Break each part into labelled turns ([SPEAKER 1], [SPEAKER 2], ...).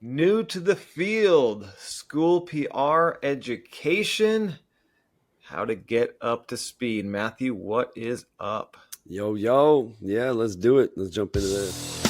[SPEAKER 1] New to the field, school PR education, how to get up to speed. Matthew, what is up?
[SPEAKER 2] Yo. Yeah, let's do it. Let's jump into this.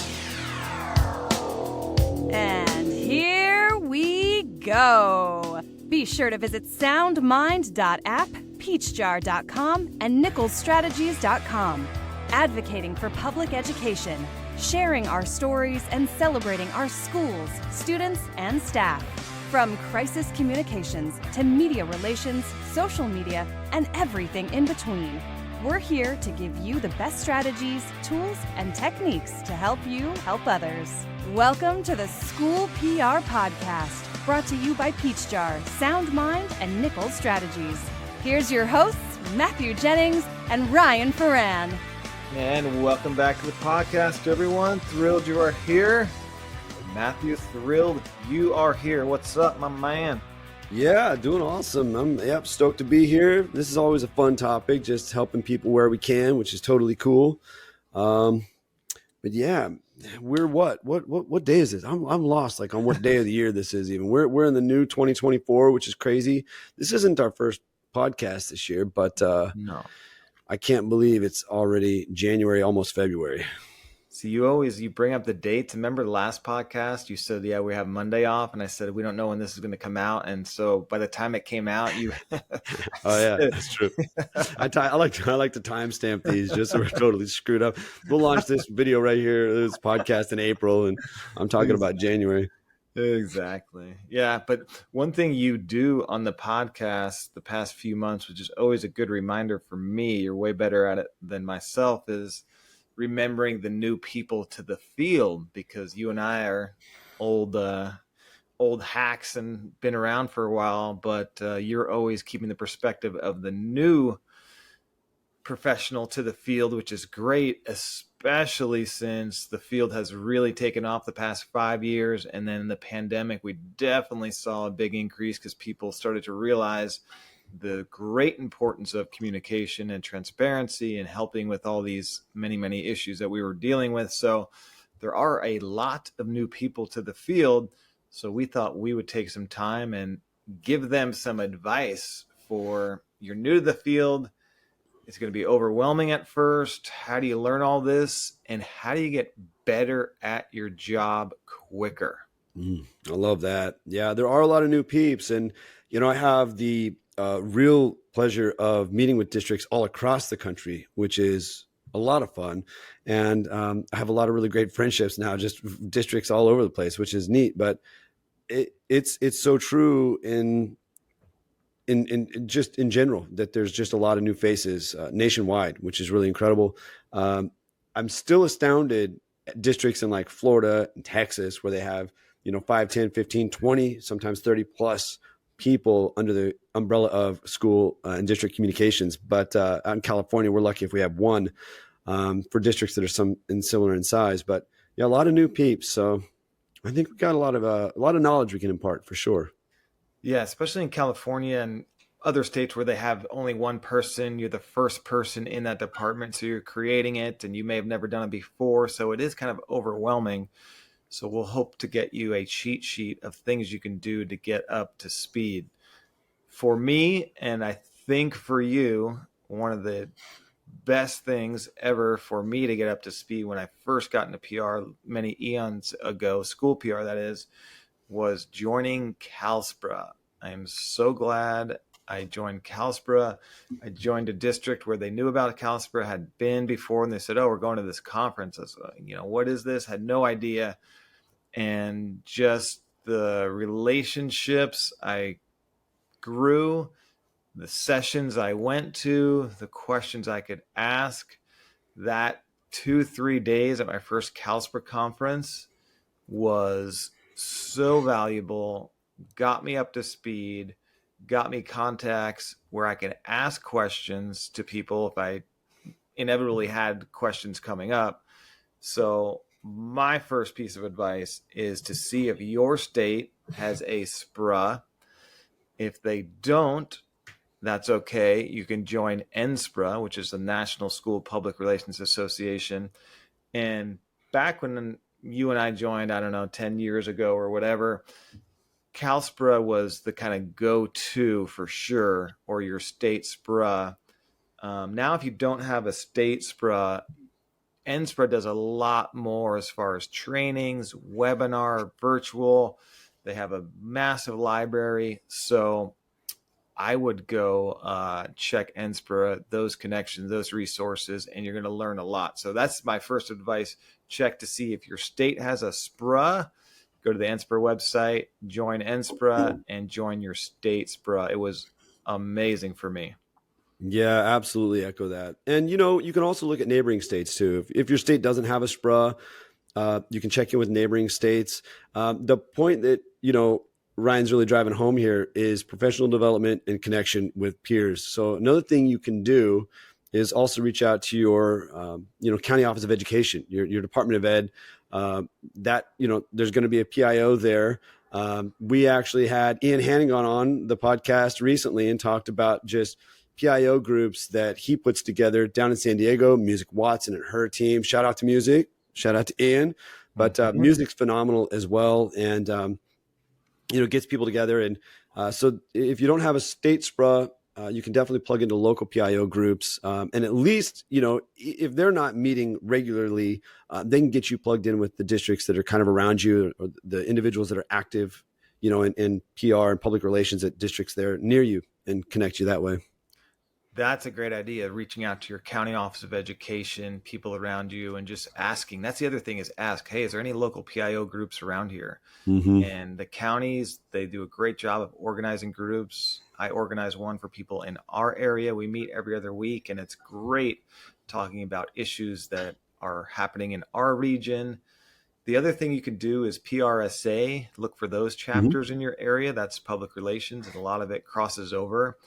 [SPEAKER 3] And here we go. Be sure to visit soundmind.app, peachjar.com, and nicholsstrategies.com. Advocating for public education, sharing our stories, and celebrating our schools, students, and staff. From crisis communications to media relations, social media, and everything in between. We're here to give you the best strategies, tools, and techniques to help you help others. Welcome to the School PR Podcast, brought to you by Peach Jar, Sound Mind, and Nichols Strategies. Here's your hosts, Matthew Jennings and Ryan Ferran.
[SPEAKER 1] And welcome back to the podcast, everyone. Thrilled you are here. Matthew, thrilled you are here. What's up, my man?
[SPEAKER 2] Yeah, doing awesome. I'm stoked to be here. This is always a fun topic, just helping people where we can, which is totally cool. But yeah, we're what day is this? I'm lost, like on what day of the year this is even. We're in the new 2024, which is crazy. This isn't our first podcast this year, but
[SPEAKER 1] No.
[SPEAKER 2] I can't believe it's already January, almost February.
[SPEAKER 1] So you bring up the dates. Remember the last podcast? You said, yeah, we have Monday off. And I said, we don't know when this is going to come out. And so by the time it came out, you...
[SPEAKER 2] Oh, yeah, that's true. I like to timestamp these just so we're totally screwed up. We'll launch this video right here, this podcast in April, and I'm talking about January.
[SPEAKER 1] Exactly. Yeah. But one thing you do on the podcast the past few months, which is always a good reminder for me, you're way better at it than myself, is remembering the new people to the field, because you and I are old hacks and been around for a while, but you're always keeping the perspective of the new professional to the field, which is great, especially since the field has really taken off the past 5 years. And then in the pandemic, we definitely saw a big increase because people started to realize the great importance of communication and transparency and helping with all these many issues that we were dealing with. So there are a lot of new people to the field. So we thought we would take some time and give them some advice for you're new to the field. It's going to be overwhelming at first. How do you learn all this? And how do you get better at your job quicker?
[SPEAKER 2] I love that. Yeah, there are a lot of new peeps. And, I have the real pleasure of meeting with districts all across the country, which is a lot of fun. And I have a lot of really great friendships now, just districts all over the place, which is neat. But it's so true in just in general that there's just a lot of new faces nationwide, which is really incredible. I'm still astounded at districts in like Florida and Texas where they have 5, 10, 15, 20, sometimes 30 plus people under the umbrella of school and district communications. But out in California, we're lucky if we have one for districts that are similar in size. But yeah, a lot of new peeps. So I think we got a lot of knowledge we can impart for sure.
[SPEAKER 1] Yeah, especially in California and other states where they have only one person. You're the first person in that department, so you're creating it, and you may have never done it before. So it is kind of overwhelming. So we'll hope to get you a cheat sheet of things you can do to get up to speed. For me, and I think for you, one of the best things ever for me to get up to speed when I first got into PR many eons ago, school PR that is, was joining CalSPRA. I am so glad I joined CalSPRA. I joined a district where they knew about CalSPRA, had been before, and they said, oh, we're going to this conference. I was like, what is this? Had no idea. And just the relationships I grew, the sessions I went to, the questions I could ask, that 2-3 days at my first CalSPRA conference was so valuable, got me up to speed, got me contacts where I could ask questions to people if I inevitably had questions coming up. So my first piece of advice is to see if your state has a SPRA. If they don't, that's okay. You can join NSPRA, which is the National School Public Relations Association. And back when you and I joined, I don't know, 10 years ago or whatever, CalSPRA was the kind of go-to for sure, or your state SPRA. Now, if you don't have a state SPRA, NSPRA does a lot more as far as trainings, webinar, virtual. They have a massive library. So I would go check NSPRA, those connections, those resources, and you're going to learn a lot. So that's my first advice. Check to see if your state has a SPRA. Go to the NSPRA website, join NSPRA, and join your state SPRA. It was amazing for me.
[SPEAKER 2] Yeah, absolutely echo that. And, you can also look at neighboring states too. If your state doesn't have a SPRA, you can check in with neighboring states. The point that, Ryan's really driving home here is professional development and connection with peers. So another thing you can do is also reach out to your, county office of education, your Department of Ed. There's going to be a PIO there. We actually had Ian Hannigan on the podcast recently and talked about just PIO groups that he puts together down in San Diego. Music Watson and her team. Shout out to Music. Shout out to Ian. But Music's phenomenal as well, and gets people together. And so if you don't have a state SPRA, you can definitely plug into local PIO groups, and at least if they're not meeting regularly, they can get you plugged in with the districts that are kind of around you, or the individuals that are active, in PR and public relations at districts there near you, and connect you that way.
[SPEAKER 1] That's a great idea, reaching out to your county office of education, people around you, and just asking. That's the other thing, is ask, hey, is there any local PIO groups around here?
[SPEAKER 2] Mm-hmm.
[SPEAKER 1] And the counties, they do a great job of organizing groups. I organize one for people in our area. We meet every other week, and it's great talking about issues that are happening in our region. The other thing you can do is PRSA, look for those chapters in your area. That's public relations, and a lot of it crosses over.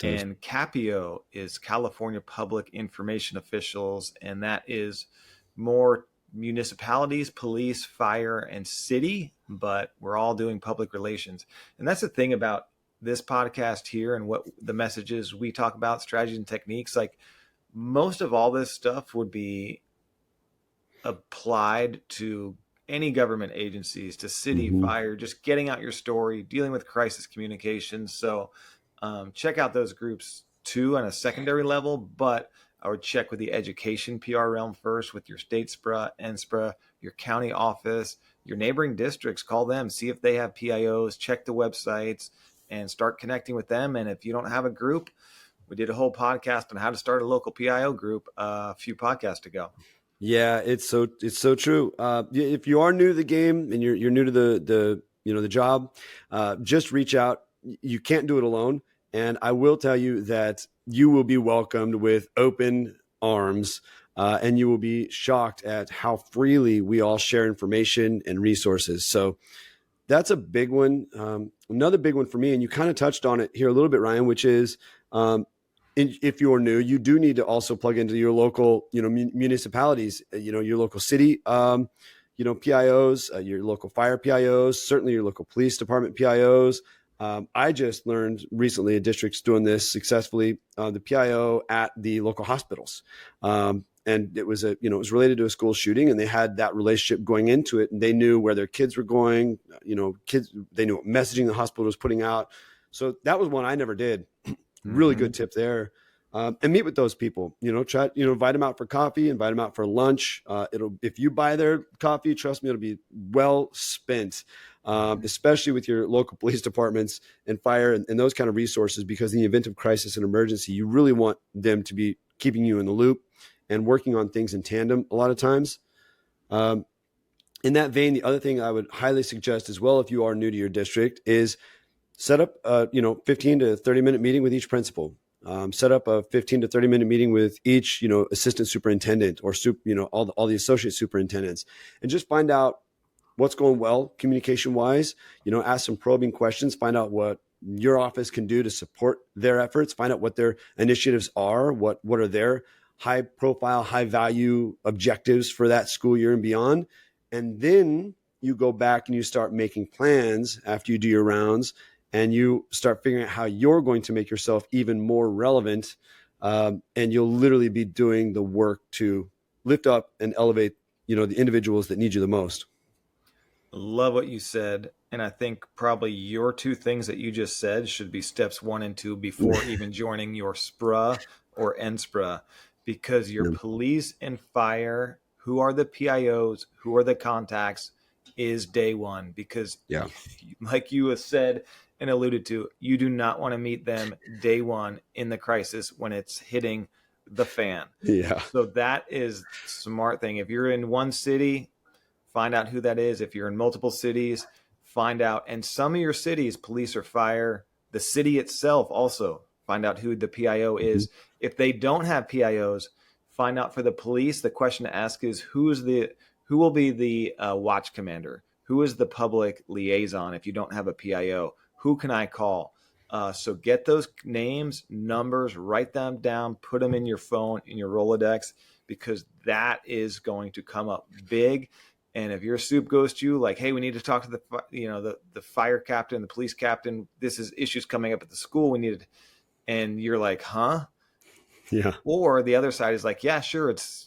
[SPEAKER 1] And CAPIO is California Public Information Officials, and that is more municipalities, police, fire, and city, but we're all doing public relations. And that's the thing about this podcast here and what the messages we talk about, strategies and techniques. Like, most of all this stuff would be applied to any government agencies, to city, fire, just getting out your story, dealing with crisis communications. So check out those groups too on a secondary level, but I would check with the education PR realm first, with your state SPRA, NSPRA, your county office, your neighboring districts. Call them, see if they have PIOs, check the websites, and start connecting with them. And if you don't have a group, we did a whole podcast on how to start a local PIO group a few podcasts ago.
[SPEAKER 2] Yeah, it's so true. If you are new to the game and you're new to the job, just reach out. You can't do it alone. And I will tell you that you will be welcomed with open arms, and you will be shocked at how freely we all share information and resources. So that's a big one. Another big one for me, and you kind of touched on it here a little bit, Ryan, which is if you're new, you do need to also plug into your local, municipalities, your local city, PIOs, your local fire PIOs, certainly your local police department PIOs. I just learned recently a district's doing this successfully, the PIO at the local hospitals. And it was it was related to a school shooting, and they had that relationship going into it, and they knew where their kids were going, they knew what messaging the hospital was putting out. So that was one I never did. Really good tip there. And meet with those people, try, invite them out for coffee, invite them out for lunch. If you buy their coffee, trust me, it'll be well spent, especially with your local police departments and fire and those kind of resources, because in the event of crisis and emergency, you really want them to be keeping you in the loop and working on things in tandem a lot of times. In that vein, the other thing I would highly suggest as well, if you are new to your district, is set up a 15 to 30 minute meeting with each principal. Set up a 15 to 30 minute meeting with each, assistant superintendent or all the associate superintendents, and just find out what's going well communication wise, ask some probing questions, find out what your office can do to support their efforts, find out what their initiatives are, what are their high profile, high value objectives for that school year and beyond. And then you go back and you start making plans after you do your rounds, and you start figuring out how you're going to make yourself even more relevant. And you'll literally be doing the work to lift up and elevate the individuals that need you the most.
[SPEAKER 1] Love what you said. And I think probably your two things that you just said should be steps 1 and 2 before even joining your SPRA or NSPRA, because your
[SPEAKER 2] Yeah.
[SPEAKER 1] police and fire, who are the PIOs, who are the contacts, is day one. Because,
[SPEAKER 2] Yeah.
[SPEAKER 1] like you have said and alluded to, you do not want to meet them day one in the crisis when it's hitting the fan.
[SPEAKER 2] Yeah.
[SPEAKER 1] So that is a smart thing. If you're in one city, find out who that is. If you're in multiple cities, find out. And some of your cities, police or fire, the city itself also, find out who the PIO is. If they don't have PIOs, find out for the police. The question to ask is who will be the watch commander? Who is the public liaison if you don't have a PIO? Who can I call? So get those names, numbers, write them down, put them in your phone, in your Rolodex, because that is going to come up big. And if your soup goes to you like, hey, we need to talk to the fire captain, the police captain, this is issues coming up at the school, we needed, and you're like, huh?
[SPEAKER 2] Yeah.
[SPEAKER 1] Or the other side is like, yeah, sure, it's,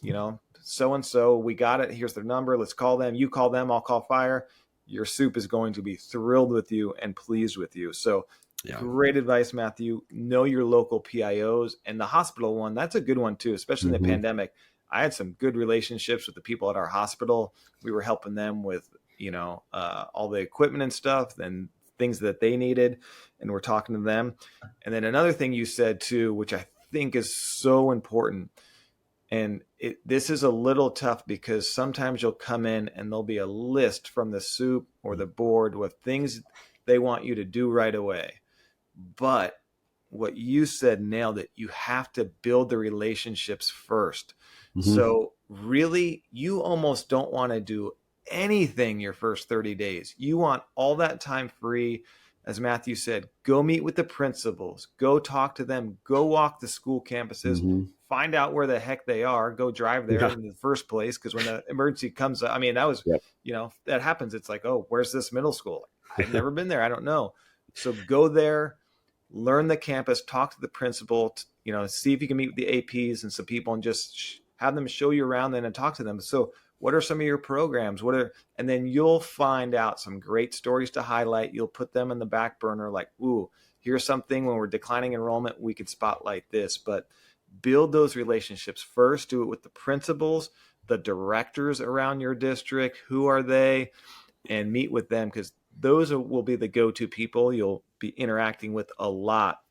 [SPEAKER 1] so-and-so, we got it, here's their number, let's call them, you call them, I'll call fire. Your soup is going to be thrilled with you and pleased with you. So
[SPEAKER 2] Yeah.
[SPEAKER 1] great advice, Matthew. Know your local PIOs. And the hospital one, that's a good one too, especially in the pandemic. I had some good relationships with the people at our hospital. We were helping them with, all the equipment and stuff and things that they needed. And we're talking to them. And then another thing you said too, which I think is so important. And this is a little tough because sometimes you'll come in and there'll be a list from the soup or the board with things they want you to do right away. But what you said nailed it. You have to build the relationships first. So really, you almost don't want to do anything your first 30 days. You want all that time free. As Matthew said, go meet with the principals, go talk to them, go walk the school campuses, find out where the heck they are, go drive there in the first place. Because when the emergency comes, I mean, that was, that happens. It's like, oh, where's this middle school? I've never been there. I don't know. So go there, learn the campus, talk to the principal, see if you can meet with the APs and some people and just have them show you around then and talk to them. So what are some of your programs? And then you'll find out some great stories to highlight. You'll put them in the back burner like, ooh, here's something when we're declining enrollment, we could spotlight this. But build those relationships first. Do it with the principals, the directors around your district. Who are they? And meet with them because those will be the go-to people you'll be interacting with a lot.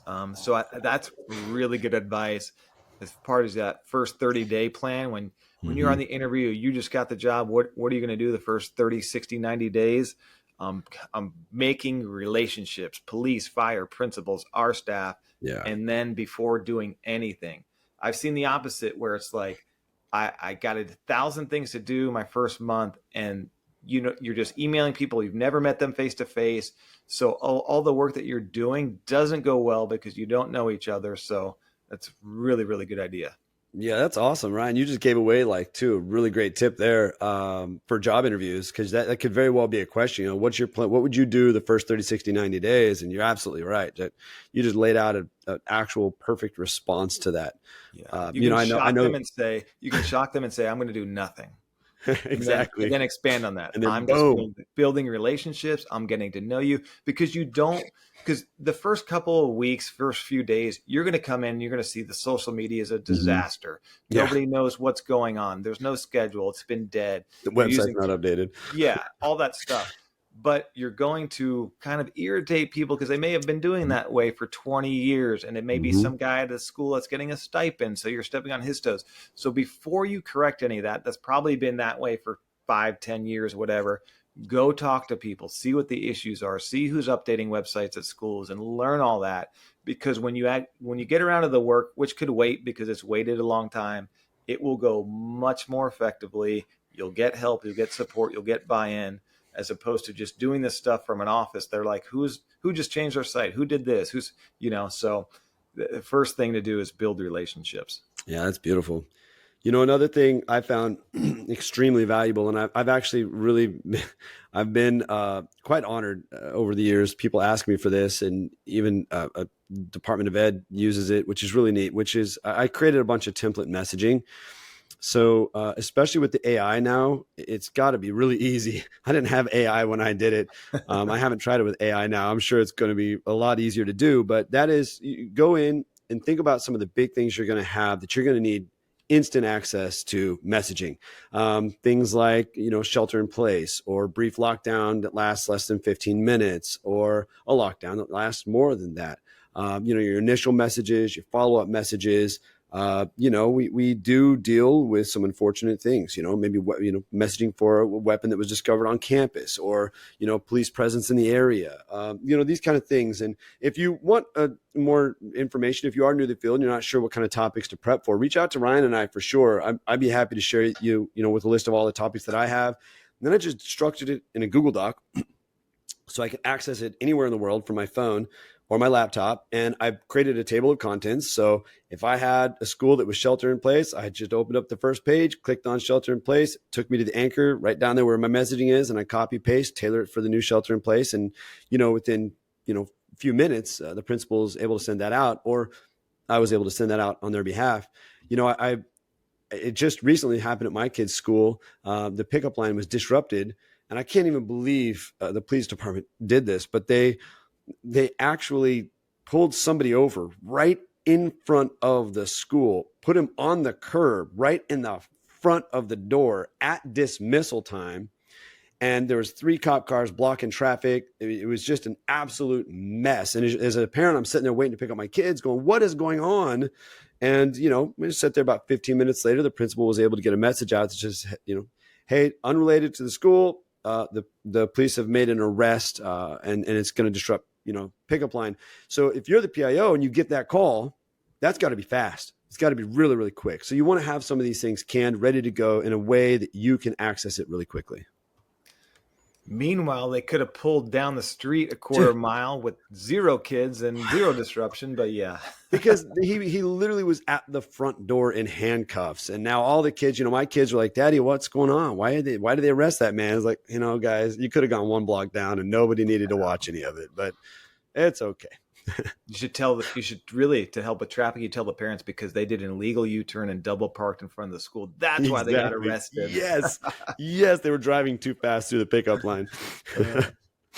[SPEAKER 1] That's really good advice. As part of that first 30-day plan, when you're on the interview, you just got the job. What are you going to do the first 30, 60, 90 days? I'm making relationships, police, fire, principals, our staff.
[SPEAKER 2] Yeah.
[SPEAKER 1] And then before doing anything, I've seen the opposite where it's like, I got 1,000 things to do my first month. And you're just emailing people. You've never met them face to face. So all the work that you're doing doesn't go well because you don't know each other. So that's really, really good idea.
[SPEAKER 2] Yeah, that's awesome, Ryan. You just gave away a really great tip there for job interviews, because that could very well be a question. What's your plan? What would you do the first 30, 60, 90 days? And you're absolutely right. That you just laid out an actual perfect response to that.
[SPEAKER 1] Yeah.
[SPEAKER 2] You can
[SPEAKER 1] shock them and say, I'm going to do nothing.
[SPEAKER 2] Exactly.
[SPEAKER 1] And then expand on that.
[SPEAKER 2] And then
[SPEAKER 1] I'm just building relationships. I'm getting to know you because the first couple of weeks, first few days, you're going to come in, you're going to see the social media is a disaster. Nobody knows what's going on. There's no schedule. It's been dead.
[SPEAKER 2] The website's not updated.
[SPEAKER 1] Yeah, all that stuff. But you're going to kind of irritate people because they may have been doing that way for 20 years. And it may be some guy at a school that's getting a stipend. So you're stepping on his toes. So before you correct any of that's probably been that way for 5, 10 years, whatever. Go talk to people, see what the issues are, see who's updating websites at schools and learn all that. Because when you get around to the work, which could wait because it's waited a long time, it will go much more effectively. You'll get help, you'll get support, you'll get buy-in. As opposed to just doing this stuff from an office. They're like, who just changed our site? Who did this? So the first thing to do is build relationships.
[SPEAKER 2] Yeah, that's beautiful. Another thing I found extremely valuable, and I've actually I've been quite honored over the years. People ask me for this, and even a Department of Ed uses it, which is really neat, which is I created a bunch of template messaging. So especially with the AI now, it's got to be really easy. I didn't have AI when I did it. I haven't tried it with AI now. I'm sure it's going to be a lot easier to do, but that is, you go in and think about some of the big things you're going to have that you're going to need instant access to messaging. Things like, shelter in place, or brief lockdown that lasts less than 15 minutes, or a lockdown that lasts more than that. Your initial messages, your follow-up messages. We do deal with some unfortunate things, maybe, messaging for a weapon that was discovered on campus, or, police presence in the area, these kind of things. And if you want more information, if you are new to the field and you're not sure what kind of topics to prep for, reach out to Ryan and I for sure. I'd be happy to share with a list of all the topics that I have. And then I just structured it in a Google Doc so I can access it anywhere in the world from my phone or my laptop. And I've created a table of contents. So if I had a school that was shelter in place, I just opened up the first page, clicked on shelter in place, took me to the anchor right down there where my messaging is, and I copy paste, tailor it for the new shelter in place. And, within, a few minutes, the principal is able to send that out, or I was able to send that out on their behalf. It just recently happened at my kid's school. The pickup line was disrupted, and I can't even believe the police department did this, but they actually pulled somebody over right in front of the school, put him on the curb right in the front of the door at dismissal time. And there was 3 cop cars blocking traffic. It was just an absolute mess. And as a parent, I'm sitting there waiting to pick up my kids going, what is going on? And, we just sat there about 15 minutes later. The principal was able to get a message out to just, hey, unrelated to the school, the police have made an arrest, and it's going to disrupt, pickup line. So if you're the PIO and you get that call, that's got to be fast. It's got to be really, really quick. So you want to have some of these things canned, ready to go in a way that you can access it really quickly.
[SPEAKER 1] Meanwhile, they could have pulled down the street a quarter mile with 0 kids and 0 disruption, but yeah.
[SPEAKER 2] Because he literally was at the front door in handcuffs. And now all the kids, my kids are like, Daddy, what's going on? Why did they arrest that man? It's like, guys, you could have gone 1 block down and nobody needed to watch any of it, but it's okay.
[SPEAKER 1] You should to help with traffic, you tell the parents, because they did an illegal U-turn and double parked in front of the school. That's why they got arrested.
[SPEAKER 2] Yes. Yes. They were driving too fast through the pickup line.
[SPEAKER 1] Yeah.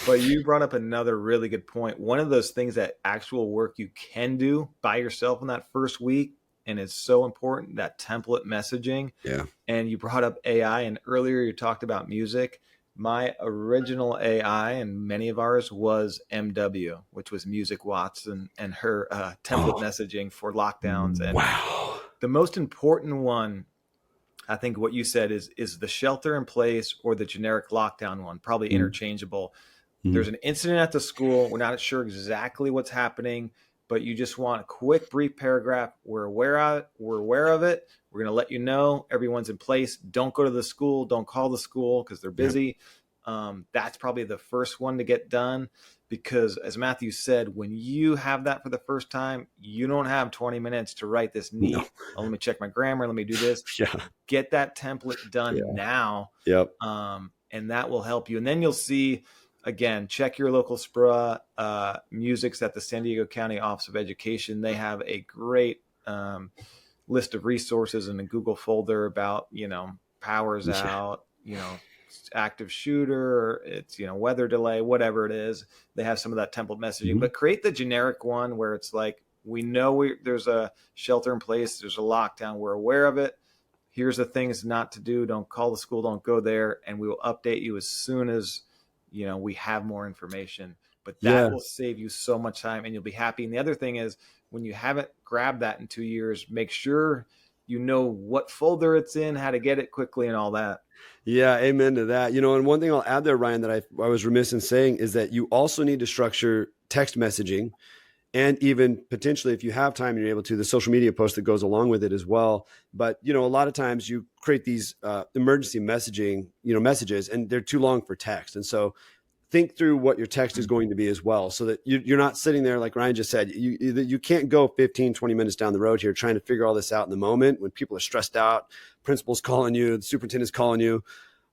[SPEAKER 1] But you brought up another really good point. One of those things, that actual work you can do by yourself in that first week, and it's so important, that template messaging.
[SPEAKER 2] Yeah.
[SPEAKER 1] And you brought up AI, and earlier you talked about music. My original AI, and many of ours, was MW, which was Music Watts, and her template messaging for lockdowns. And
[SPEAKER 2] wow.
[SPEAKER 1] The most important one, I think what you said, is the shelter in place or the generic lockdown one, probably interchangeable. There's an incident at the school. We're not sure exactly what's happening, but you just want a quick, brief paragraph. We're aware of it. We're going to let you know everyone's in place. Don't go to the school. Don't call the school because they're busy. That's probably the first one to get done, because as Matthew said, when you have that for the first time, you don't have 20 minutes to write this neat.
[SPEAKER 2] No.
[SPEAKER 1] Oh, let me check my grammar. Let me do this.
[SPEAKER 2] Yeah.
[SPEAKER 1] Get that template done now.
[SPEAKER 2] Yep.
[SPEAKER 1] And that will help you. And then you'll see, again, check your local SPRA. Music's at the San Diego County Office of Education. They have a great list of resources in a Google folder about, powers out, active shooter, it's, weather delay, whatever it is. They have some of that template messaging, but create the generic one where it's like, we know there's a shelter in place, there's a lockdown, we're aware of it. Here's the things not to do. Don't call the school, don't go there. And we will update you as soon as, we have more information. But that will save you so much time and you'll be happy. And the other thing is, when you haven't grabbed that in 2 years, make sure you know what folder it's in, how to get it quickly, and all that.
[SPEAKER 2] Yeah, amen to that. And one thing I'll add there, Ryan, that I was remiss in saying is that you also need to structure text messaging, and even potentially, if you have time and you're able to, the social media post that goes along with it as well. But, a lot of times you create these emergency messaging, messages, and they're too long for text. And so think through what your text is going to be as well, so that you're not sitting there, like Ryan just said, you can't go 15, 20 minutes down the road here trying to figure all this out in the moment when people are stressed out, principal's calling you, the superintendent's calling you,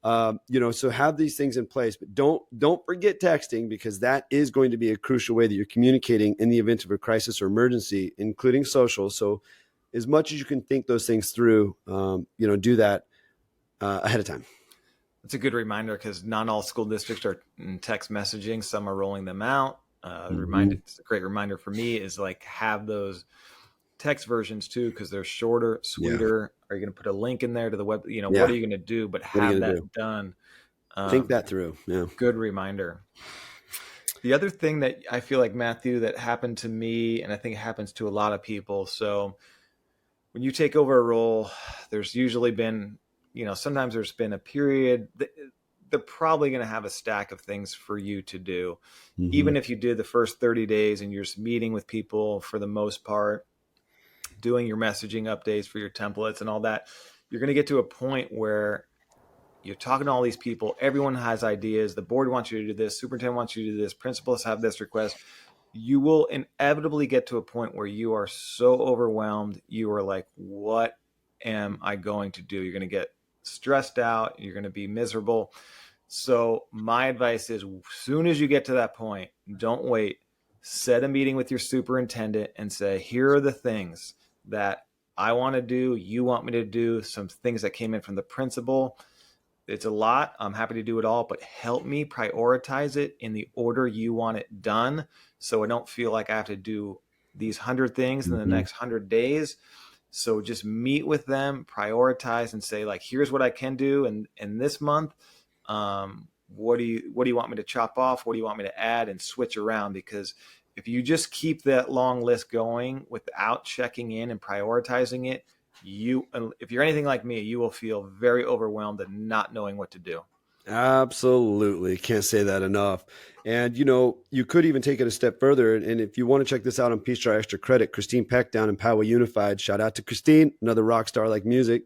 [SPEAKER 2] so have these things in place, but don't forget texting, because that is going to be a crucial way that you're communicating in the event of a crisis or emergency, including social. So as much as you can think those things through, do that ahead of time.
[SPEAKER 1] It's a good reminder because not all school districts are in text messaging. Some are rolling them out. It's a great reminder for me is like have those text versions too, because they're shorter, sweeter. Are you going to put a link in there to the web? What are you going to do? But have that done.
[SPEAKER 2] Think that through. Yeah.
[SPEAKER 1] Good reminder. The other thing that I feel like, Matthew, that happened to me, and I think it happens to a lot of people. So when you take over a role, there's usually been, sometimes there's been a period that they're probably going to have a stack of things for you to do. Mm-hmm. Even if you did the first 30 days and you're just meeting with people for the most part, doing your messaging updates for your templates and all that, you're going to get to a point where you're talking to all these people. Everyone has ideas. The board wants you to do this. Superintendent wants you to do this. Principals have this request. You will inevitably get to a point where you are so overwhelmed. You are like, what am I going to do? You're going to get stressed out. You're going to be miserable. So my advice is, as soon as you get to that point, don't wait. Set a meeting with your superintendent and say, here are the things that I want to do. You want me to do some things that came in from the principal. It's a lot. I'm happy to do it all, but help me prioritize it in the order you want it done. So I don't feel like I have to do these 100 things in the next 100 days. So just meet with them, prioritize and say, like, here's what I can do. And in this month, what do you want me to chop off? What do you want me to add and switch around? Because if you just keep that long list going without checking in and prioritizing it, if you're anything like me, you will feel very overwhelmed and not knowing what to do.
[SPEAKER 2] Absolutely. Can't say that enough. And, you could even take it a step further. And if you want to check this out on Peach Jar Extra Credit, Christine Peck down in Poway Unified, shout out to Christine, another rock star like music.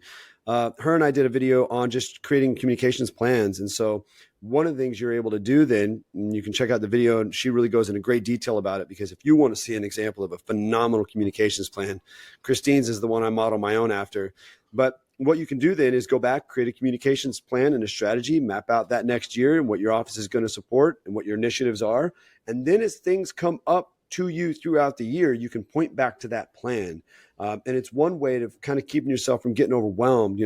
[SPEAKER 2] Her and I did a video on just creating communications plans. And so one of the things you're able to do then, and you can check out the video, and she really goes into great detail about it, because if you want to see an example of a phenomenal communications plan, Christine's is the one I model my own after. But what you can do then is go back, create a communications plan and a strategy, map out that next year and what your office is going to support and what your initiatives are. And then as things come up to you throughout the year, you can point back to that plan. And it's one way of kind of keeping yourself from getting overwhelmed.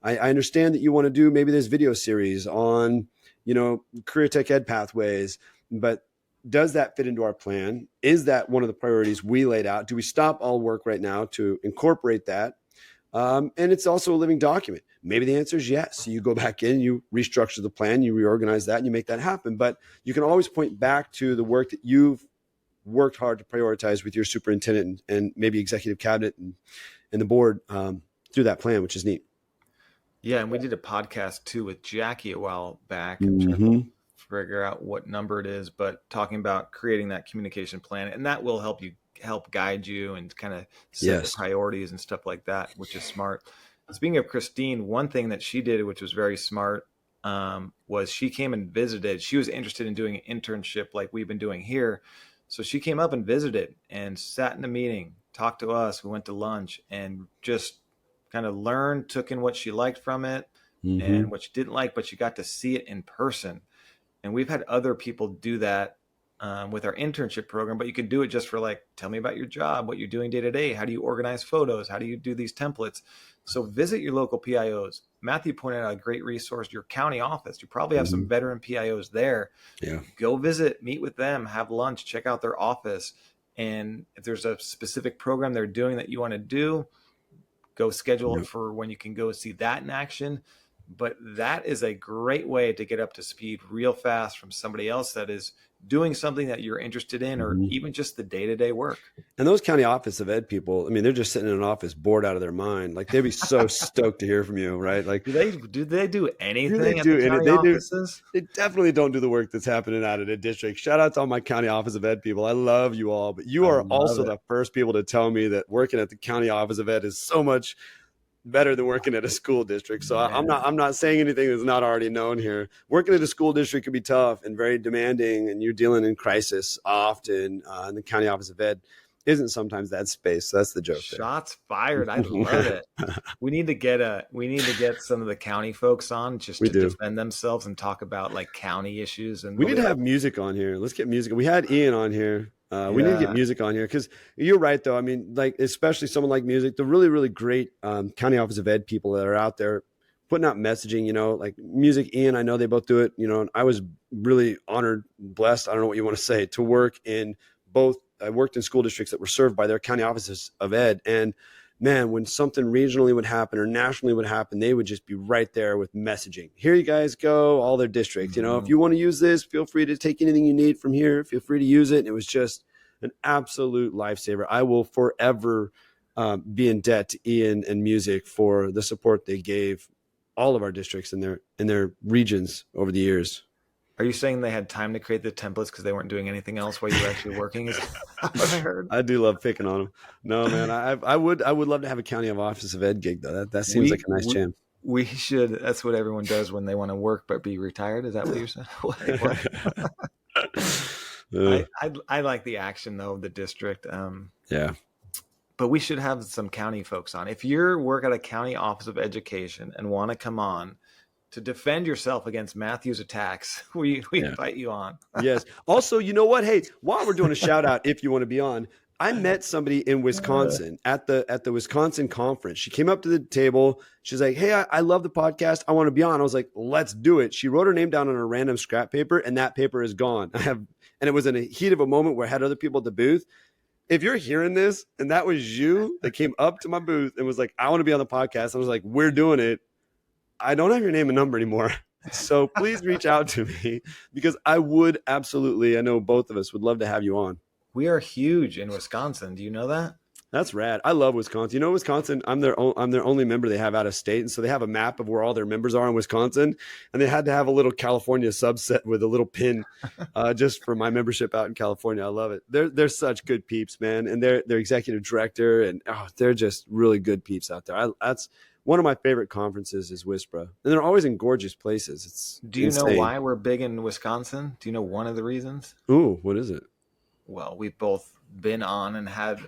[SPEAKER 2] I understand that you want to do maybe this video series on, career tech ed pathways, but does that fit into our plan? Is that one of the priorities we laid out? Do we stop all work right now to incorporate that? And it's also a living document. Maybe the answer is yes. So you go back in, you restructure the plan, you reorganize that, and you make that happen. But you can always point back to the work that you've worked hard to prioritize with your superintendent and maybe executive cabinet and the board through that plan, which is neat.
[SPEAKER 1] Yeah, and we did a podcast too with Jackie a while back. I'm trying to figure out what number it is, but talking about creating that communication plan, and that will help guide you and kind of set the priorities and stuff like that, which is smart. Speaking of Christine, one thing that she did, which was very smart, was she came and visited. She was interested in doing an internship like we've been doing here. So she came up and visited and sat in a meeting, talked to us. We went to lunch and just kind of learned, took in what she liked from it and what she didn't like, but she got to see it in person. And we've had other people do that with our internship program, but you could do it just for like, tell me about your job, what you're doing day to day. How do you organize photos? How do you do these templates? So visit your local PIOs. Matthew pointed out a great resource, your county office. You probably have some veteran PIOs there. Yeah. Go visit, meet with them, have lunch, check out their office. And if there's a specific program they're doing that you want to do, go schedule it for when you can go see that in action. But that is a great way to get up to speed real fast from somebody else that is doing something that you're interested in, or even just the day-to-day work.
[SPEAKER 2] And those county office of ed people, I mean, they're just sitting in an office bored out of their mind. Like, they'd be so stoked to hear from you, right? Like,
[SPEAKER 1] do they do anything at the county offices?
[SPEAKER 2] They definitely don't do the work that's happening out of the district. Shout out to all my county office of ed people. I love you all, but you are also the first people to tell me that working at the county office of ed is so much better than working at a school district. So I'm not saying anything that's not already known here. Working at a school district can be tough and very demanding, and you're dealing in crisis often. And the county office of ed isn't sometimes that space. So that's the joke.
[SPEAKER 1] Shots fired. I love it. We need to get some of the county folks on just to defend themselves and talk about like county issues. And
[SPEAKER 2] we need to have music on here. Let's get music. We had Ian on here. We need to get music on here because you're right, though. I mean, like, especially someone like music, the really, really great county office of ed people that are out there putting out messaging, like music. Ian, I know they both do it, and I was really honored, blessed. I don't know what you want to say, to work in both. I worked in school districts that were served by their county offices of ed. And man, when something regionally would happen or nationally would happen, they would just be right there with messaging. Here you guys go, all their districts. If you want to use this, feel free to take anything you need from here. Feel free to use it. And it was just an absolute lifesaver. I will forever be in debt to Ian and music for the support they gave all of our districts in their regions over the years.
[SPEAKER 1] Are you saying they had time to create the templates because they weren't doing anything else while you were actually working? Is that what I heard?
[SPEAKER 2] I do love picking on them. No, man, I would love to have a county of office of ed gig though. That seems like a nice jam.
[SPEAKER 1] We should. That's what everyone does when they want to work but be retired. Is that what you're saying? I like the action though of the district.
[SPEAKER 2] Yeah.
[SPEAKER 1] But we should have some county folks on. If you work at a county office of education and want to come on to defend yourself against Matthew's attacks, we invite you on.
[SPEAKER 2] Yes. Also, you know what? Hey, while we're doing a shout out, if you want to be on, I met somebody in Wisconsin at the Wisconsin conference. She came up to the table. She's like, "Hey, I love the podcast. I want to be on." I was like, "Let's do it." She wrote her name down on a random scrap paper, and that paper is gone. And it was in a heat of a moment where I had other people at the booth. If you're hearing this and that was you that came up to my booth and was like, "I want to be on the podcast," I was like, "We're doing it." I don't have your name and number anymore. So please reach out to me because I would absolutely, I know both of us would love to have you on.
[SPEAKER 1] We are huge in Wisconsin. Do you know that?
[SPEAKER 2] That's rad. I love Wisconsin. Wisconsin, I'm their only member they have out of state. And so they have a map of where all their members are in Wisconsin. And they had to have a little California subset with a little pin just for my membership out in California. I love it. They're such good peeps, man. And their executive director, and they're just really good peeps out there. That's one of my favorite conferences is WISPRA. And they're always in gorgeous places.
[SPEAKER 1] Do you know why we're big in Wisconsin? Do you know one of the reasons?
[SPEAKER 2] Ooh, what is it?
[SPEAKER 1] Well, we've both been on and had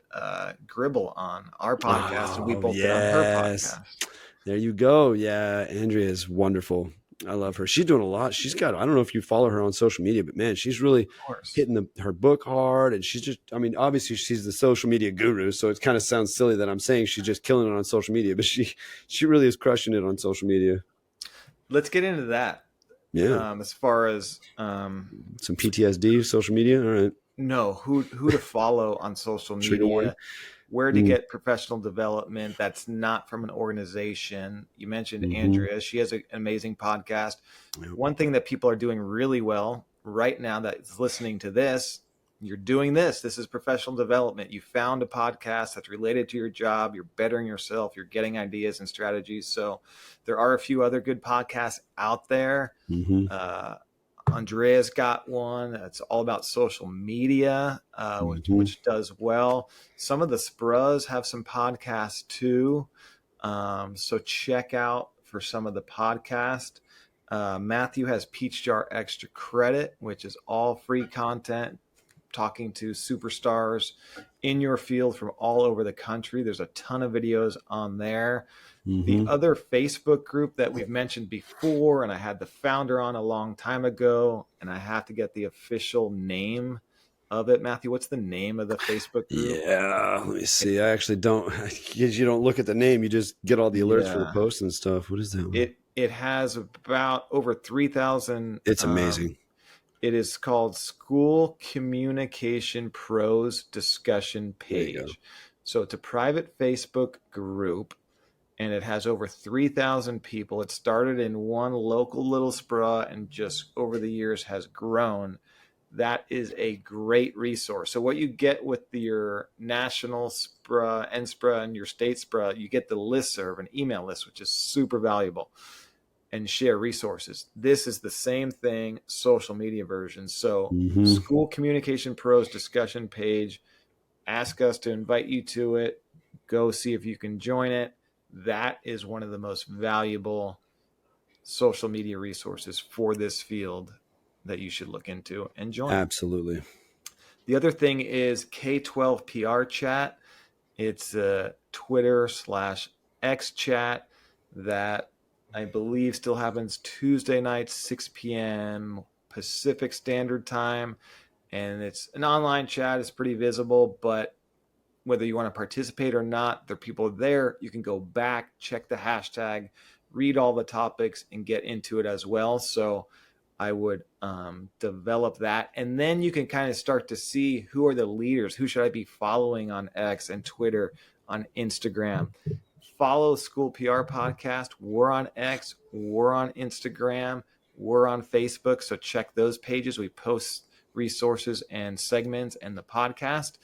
[SPEAKER 1] Gribble on our podcast, and we both been on her podcast.
[SPEAKER 2] There you go. Yeah, Andrea is wonderful. I love her. She's doing a lot. She's got, I don't know if you follow her on social media, but man, she's really hitting her book hard. And she's just, obviously she's the social media guru. So it kind of sounds silly that I'm saying she's just killing it on social media, but she really is crushing it on social media.
[SPEAKER 1] Let's get into that.
[SPEAKER 2] Yeah.
[SPEAKER 1] As far as
[SPEAKER 2] some PTSD, social media. All right.
[SPEAKER 1] No, who to follow on social media, where to get professional development that's not from an organization. You mentioned Andrea. She has an amazing podcast. Yep. One thing that people are doing really well right now that's listening to this, you're doing this. This is professional development. You found a podcast that's related to your job. You're bettering yourself. You're getting ideas and strategies. So there are a few other good podcasts out there. Andrea's got one that's all about social media, which does well. Some of the SPRAs have some podcasts too. So check out for some of the podcast. Matthew has Peach Jar Extra Credit, which is all free content, talking to superstars in your field from all over the country. There's a ton of videos on there. The other Facebook group that we've mentioned before, and I had the founder on a long time ago, and I have to get the official name of it. Matthew, what's the name of the Facebook group?
[SPEAKER 2] Yeah, let me see. I actually don't, because you don't look at the name, you just get all the alerts for the posts and stuff. What is that one?
[SPEAKER 1] It has about over 3,000.
[SPEAKER 2] It's amazing.
[SPEAKER 1] It is called School Communication Pros Discussion Page. So it's a private Facebook group, and it has over 3,000 people. It started in one local little SPRA and just over the years has grown. That is a great resource. So what you get with your national SPRA, NSPRA, and your state SPRA, you get the listserv, an email list, which is super valuable, and share resources. This is the same thing, social media version. So School Communication Pros discussion page, ask us to invite you to it. Go see if you can join it. That is one of the most valuable social media resources for this field that you should look into and join.
[SPEAKER 2] Absolutely.
[SPEAKER 1] The other thing is K12 PR chat. It's a Twitter/X chat that I believe still happens Tuesday nights, 6 p.m. Pacific Standard Time. and it's an online chat. It's pretty visible, but whether you want to participate or not, there are people there. You can go back, check the hashtag, read all the topics, and get into it as well. So I would develop that. And then you can kind of start to see who are the leaders. Who should I be following on X and Twitter, on Instagram? Follow School PR Podcast. We're on X. We're on Instagram. We're on Facebook. So check those pages. We post resources and segments and the podcast.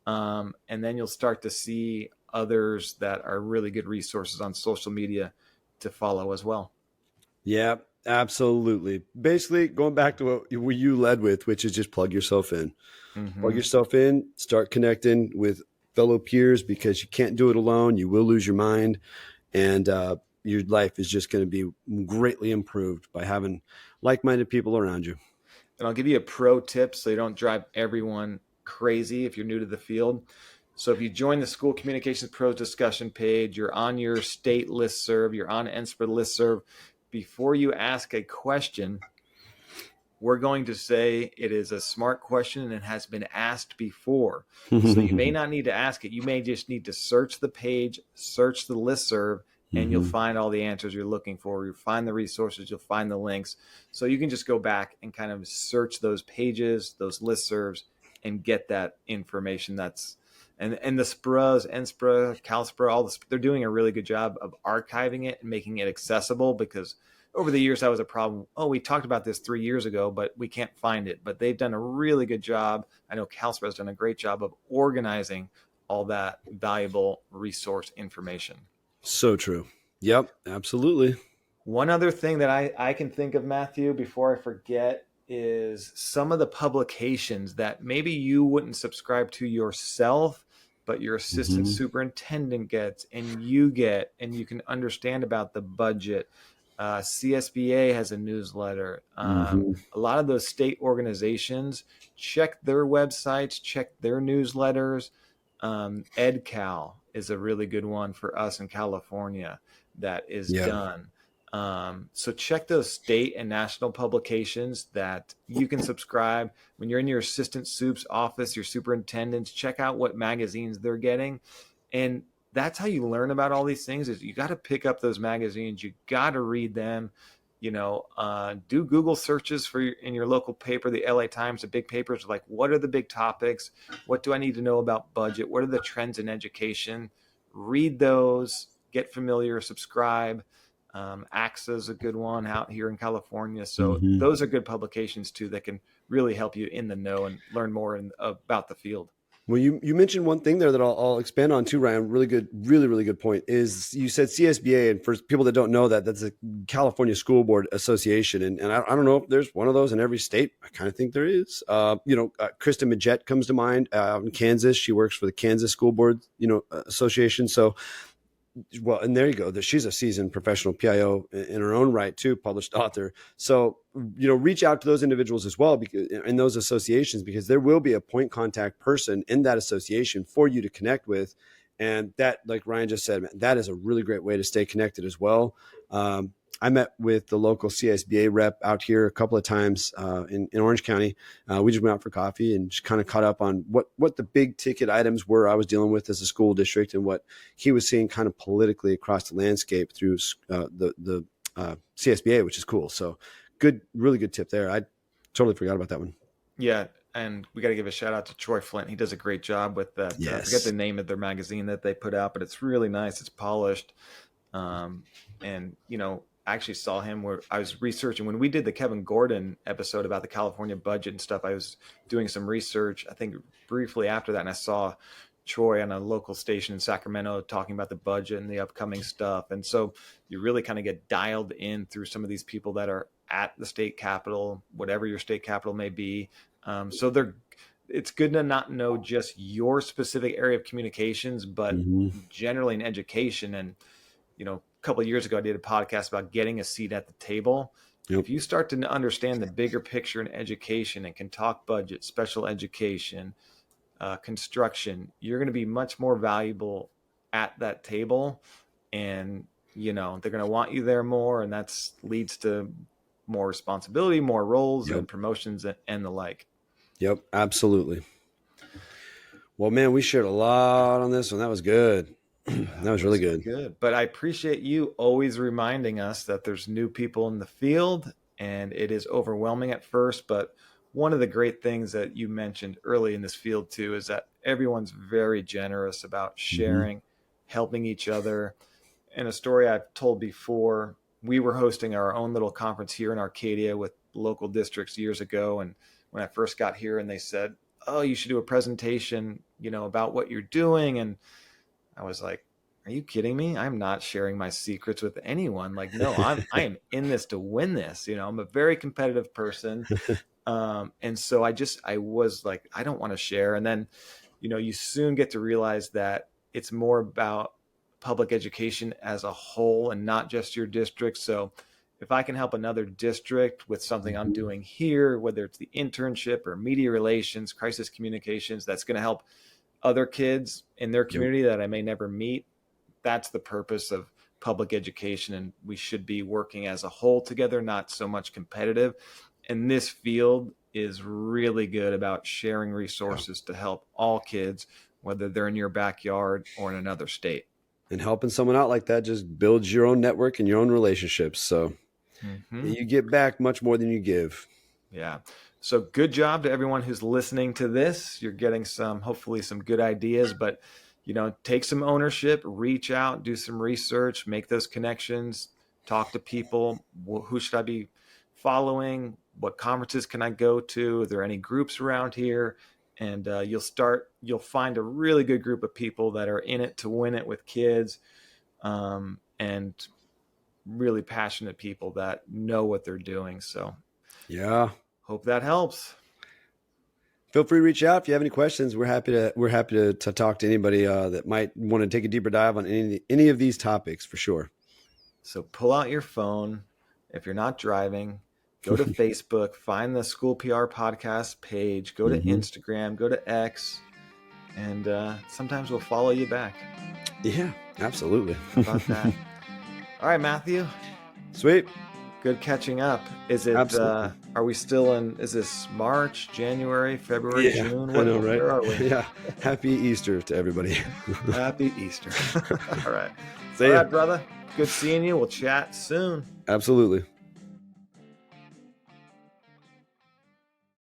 [SPEAKER 1] And then you'll start to see others that are really good resources on social media to follow as well.
[SPEAKER 2] Yeah, absolutely. Basically, going back to what you led with, which is just plug yourself in.
[SPEAKER 1] Mm-hmm.
[SPEAKER 2] Plug yourself in, start connecting with fellow peers, because you can't do it alone. You will lose your mind, and your life is just going to be greatly improved by having like-minded people around you.
[SPEAKER 1] And I'll give you a pro tip so you don't drive everyone crazy if you're new to the field. So if you join the School Communications Pros discussion page, you're on your state listserv, you're on NSPRA listserv, before you ask a question, we're going to say it is a smart question and it has been asked before. So you may not need to ask it. You may just need to search the page, search the listserv, and you'll find all the answers you're looking for. You'll find the resources, you'll find the links. So you can just go back and kind of search those pages, those listservs, and get that information. And the SPRAs, NSPRA, CalSPRA, all this, they're doing a really good job of archiving it and making it accessible, because over the years that was a problem. Oh, we talked about this 3 years ago, but we can't find it. But they've done a really good job. I know CalSPRA has done a great job of organizing all that valuable resource information.
[SPEAKER 2] So true. Yep, absolutely.
[SPEAKER 1] One other thing that I can think of, Matthew, before I forget, is some of the publications that maybe you wouldn't subscribe to yourself, but your assistant superintendent gets, and you get, and you can understand about the budget. CSBA has a newsletter. A lot of those state organizations, check their websites, check their newsletters. EdCal is a really good one for us in California that is done. So check those state and national publications that you can subscribe. When you're in your assistant soup's office, your superintendents, check out what magazines they're getting. And that's how you learn about all these things, is you got to pick up those magazines. You got to read them, do Google searches in your local paper, the LA Times, the big papers, like what are the big topics? What do I need to know about budget? What are the trends in education? Read those, get familiar, subscribe. AXA is a good one out here in California. So those are good publications too that can really help you in the know and learn more about the field.
[SPEAKER 2] Well, you mentioned one thing there that I'll expand on too, Ryan. Really good, really good point is you said CSBA, and for people that don't know that, that's the California School Board Association. And I don't know if there's one of those in every state. I kind of think there is. Kristen Majette comes to mind out in Kansas. She works for the Kansas School Board, Association. So, well, and there you go. She's a seasoned professional PIO in her own right too, published author. So, reach out to those individuals as well, because in those associations, because there will be a point contact person in that association for you to connect with. And that, like Ryan just said, man, that is a really great way to stay connected as well. I met with the local CSBA rep out here a couple of times in Orange County. We just went out for coffee and just kind of caught up on what the big ticket items were I was dealing with as a school district, and what he was seeing kind of politically across the landscape through the CSBA, which is cool. So really good tip there. I totally forgot about that one.
[SPEAKER 1] Yeah. And we got to give a shout out to Troy Flint. He does a great job with that.
[SPEAKER 2] Yes.
[SPEAKER 1] I forget the name of their magazine that they put out, but it's really nice. It's polished. I actually saw him where I was researching when we did the Kevin Gordon episode about the California budget and stuff. I was doing some research, I think briefly after that, and I saw Troy on a local station in Sacramento talking about the budget and the upcoming stuff. And so you really kind of get dialed in through some of these people that are at the state capitol, whatever your state capitol may be. It's good to not know just your specific area of communications, but generally in education. And, a couple of years ago, I did a podcast about getting a seat at the table. Yep. If you start to understand the bigger picture in education and can talk budget, special education, construction, you're going to be much more valuable at that table. And, they're going to want you there more. And that leads to more responsibility, more roles and promotions and the like.
[SPEAKER 2] Yep, absolutely. Well, man, we shared a lot on this one. That was good. That was really good.
[SPEAKER 1] Good. But I appreciate you always reminding us that there's new people in the field and it is overwhelming at first. But one of the great things that you mentioned early in this field, too, is that everyone's very generous about sharing, helping each other. And a story I've told before, we were hosting our own little conference here in Arcadia with local districts years ago. And when I first got here and they said, oh, you should do a presentation, about what you're doing. And I was like, are you kidding me? I'm not sharing my secrets with anyone. Like, no, I am in this to win this. I'm a very competitive person. And so I was like, I don't want to share. And then, you soon get to realize that it's more about public education as a whole and not just your district. So if I can help another district with something I'm doing here, whether it's the internship or media relations, crisis communications, that's going to help other kids in their community that I may never meet. That's the purpose of public education. And we should be working as a whole together, not so much competitive. And this field is really good about sharing resources to help all kids, whether they're in your backyard or in another state.
[SPEAKER 2] And helping someone out like that just builds your own network and your own relationships. So you get back much more than you give.
[SPEAKER 1] Yeah. So good job to everyone who's listening to this. You're getting hopefully some good ideas, but, take some ownership, reach out, do some research, make those connections, talk to people. Who should I be following? What conferences can I go to? Are there any groups around here? And you'll find a really good group of people that are in it to win it with kids, and really passionate people that know what they're doing. So
[SPEAKER 2] yeah,
[SPEAKER 1] hope that helps.
[SPEAKER 2] Feel free to reach out if you have any questions. We're happy to talk to anybody that might want to take a deeper dive on any of these topics for sure.
[SPEAKER 1] So pull out your phone. If you're not driving, go to Facebook, find the School PR Podcast page, go to Instagram, go to X, and sometimes we'll follow you back.
[SPEAKER 2] Yeah, absolutely.
[SPEAKER 1] How about that? All right, Matthew.
[SPEAKER 2] Sweet.
[SPEAKER 1] Good catching up. Is it? Are we still in? Is this March, January, February, June?
[SPEAKER 2] I know, right?
[SPEAKER 1] Where are we?
[SPEAKER 2] Yeah. Happy Easter to everybody.
[SPEAKER 1] Happy Easter. All right.
[SPEAKER 2] See ya.
[SPEAKER 1] All right, brother. Good seeing you. We'll chat soon.
[SPEAKER 2] Absolutely.